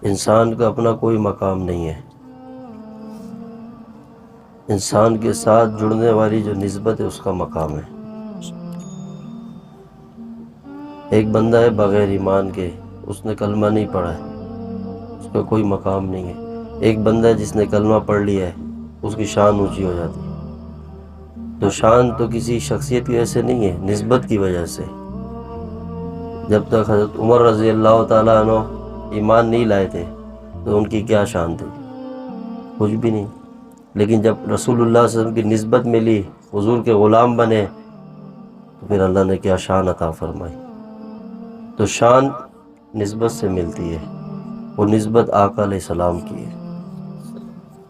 انسان کا اپنا کوئی مقام نہیں ہے، انسان کے ساتھ جڑنے والی جو نسبت ہے اس کا مقام ہے۔ ایک بندہ ہے بغیر ایمان کے، اس نے کلمہ نہیں پڑھا ہے، اس کا کوئی مقام نہیں ہے۔ ایک بندہ ہے جس نے کلمہ پڑھ لیا ہے، اس کی شان اونچی ہو جاتی ہے۔ تو شان تو کسی شخصیت کی وجہ سے نہیں ہے، نسبت کی وجہ سے۔ جب تک حضرت عمر رضی اللہ تعالیٰ عنہ ایمان نہیں لائے تھے تو ان کی کیا شان تھی؟ کچھ بھی نہیں۔ لیکن جب رسول اللہ صلی اللہ علیہ وسلم کی نسبت ملی، حضور کے غلام بنے، تو پھر اللہ نے کیا شان عطا فرمائی۔ تو شان نسبت سے ملتی ہے، وہ نسبت آقا علیہ السلام کی ہے۔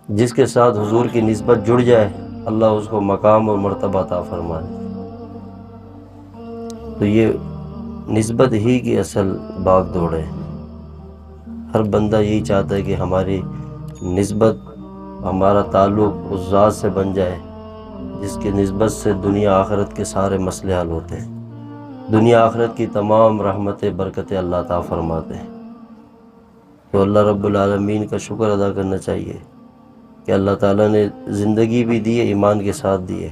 جس کے ساتھ حضور کی نسبت جڑ جائے، اللہ اس کو مقام اور مرتبہ عطا فرمائے۔ تو یہ نسبت ہی کی اصل باغ دوڑ ہے۔ ہر بندہ یہی چاہتا ہے کہ ہماری نسبت، ہمارا تعلق اس ذات سے بن جائے جس کی نسبت سے دنیا آخرت کے سارے مسئلے حل ہوتے ہیں، دنیا آخرت کی تمام رحمتیں برکتیں اللہ عطا فرماتے ہیں۔ تو اللہ رب العالمین کا شکر ادا کرنا چاہیے کہ اللہ تعالیٰ نے زندگی بھی دی ہے، ایمان کے ساتھ دی ہے۔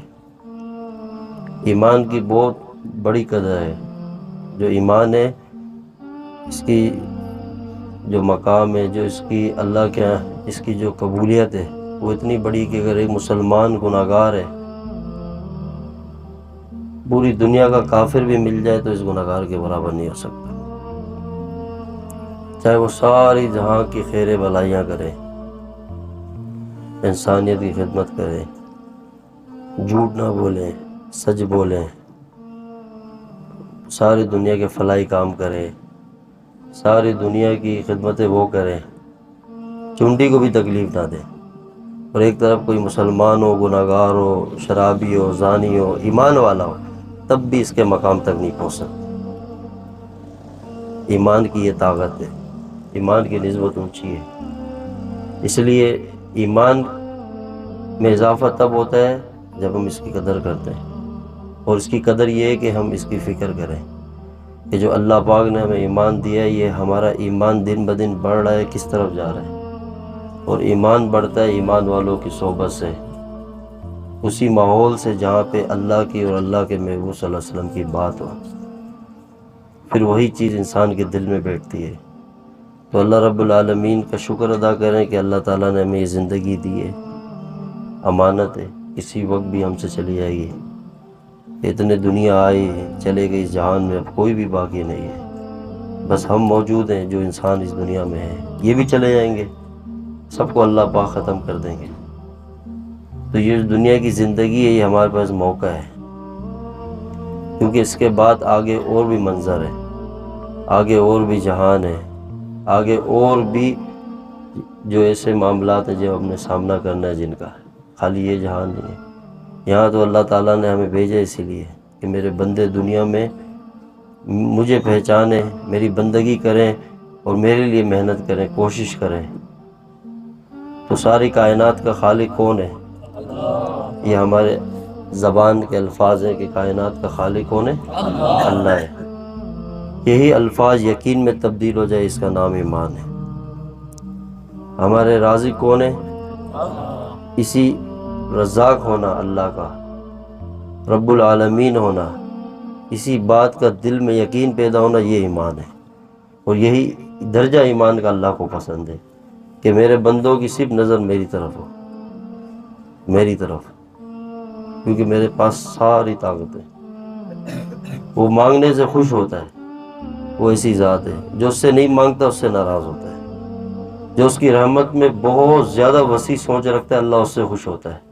ایمان کی بہت بڑی قدر ہے۔ جو ایمان ہے، اس کی جو مقام ہے، جو اس کی اللہ کے یہاں اس کی جو قبولیت ہے، وہ اتنی بڑی کہ اگر ایک مسلمان گناہگار ہے، پوری دنیا کا کافر بھی مل جائے تو اس گناہگار کے برابر نہیں ہو سکتا، چاہے وہ ساری جہاں کی خیر بھلائیاں کرے، انسانیت کی خدمت کرے، جھوٹ نہ بولیں، سچ بولیں، ساری دنیا کے فلاحی کام کرے، ساری دنیا کی خدمتیں وہ کریں، چونٹی کو بھی تکلیف نہ دے، اور ایک طرف کوئی مسلمان ہو، گناہگار ہو، شرابی ہو، زانی ہو، ایمان والا ہو، تب بھی اس کے مقام تک نہیں پہنچ سکتا۔ ایمان کی یہ طاقت ہے، ایمان کی نسبت اونچی ہے۔ اس لیے ایمان میں اضافہ تب ہوتا ہے جب ہم اس کی قدر کرتے ہیں، اور اس کی قدر یہ ہے کہ ہم اس کی فکر کریں کہ جو اللہ پاک نے ہمیں ایمان دیا ہے، یہ ہمارا ایمان دن بدن بڑھ رہا ہے، کس طرف جا رہا ہے۔ اور ایمان بڑھتا ہے ایمان والوں کی صحبت سے، اسی ماحول سے جہاں پہ اللہ کی اور اللہ کے محبوب صلی اللہ علیہ وسلم کی بات ہو، پھر وہی چیز انسان کے دل میں بیٹھتی ہے۔ تو اللہ رب العالمین کا شکر ادا کریں کہ اللہ تعالیٰ نے ہمیں یہ زندگی دی ہے، امانت ہے، کسی وقت بھی ہم سے چلی جائے گی۔ اتنے دنیا آئی چلے گئی، اس جہان میں اب کوئی بھی باقی نہیں ہے، بس ہم موجود ہیں جو انسان اس دنیا میں ہیں، یہ بھی چلے جائیں گے، سب کو اللہ پاک ختم کر دیں گے۔ تو یہ دنیا کی زندگی ہے، یہ ہمارے پاس موقع ہے، کیونکہ اس کے بعد آگے اور بھی منظر ہے، آگے اور بھی جہان ہے، آگے اور بھی جو ایسے معاملات ہیں جو ہم نے سامنا کرنا ہے، جن کا خالی یہ جہان نہیں ہے۔ یہاں تو اللہ تعالیٰ نے ہمیں بھیجا اسی لیے کہ میرے بندے دنیا میں مجھے پہچانیں، میری بندگی کریں اور میرے لیے محنت کریں، کوشش کریں۔ تو ساری کائنات کا خالق کون ہے؟ یہ ہمارے زبان کے الفاظ ہیں کہ کائنات کا خالق کون ہے؟ اللہ ہے۔ یہی الفاظ یقین میں تبدیل ہو جائے، اس کا نام ایمان ہے۔ ہمارے رازق کون ہے؟ اسی رزاق ہونا اللہ کا، رب العالمین ہونا، اسی بات کا دل میں یقین پیدا ہونا، یہ ایمان ہے۔ اور یہی درجہ ایمان کا اللہ کو پسند ہے کہ میرے بندوں کی صرف نظر میری طرف ہو، میری طرف، کیونکہ میرے پاس ساری طاقت ہے۔ وہ مانگنے سے خوش ہوتا ہے، وہ ایسی ذات ہے۔ جو اس سے نہیں مانگتا اس سے ناراض ہوتا ہے۔ جو اس کی رحمت میں بہت زیادہ وسیع سوچ رکھتا ہے، اللہ اس سے خوش ہوتا ہے۔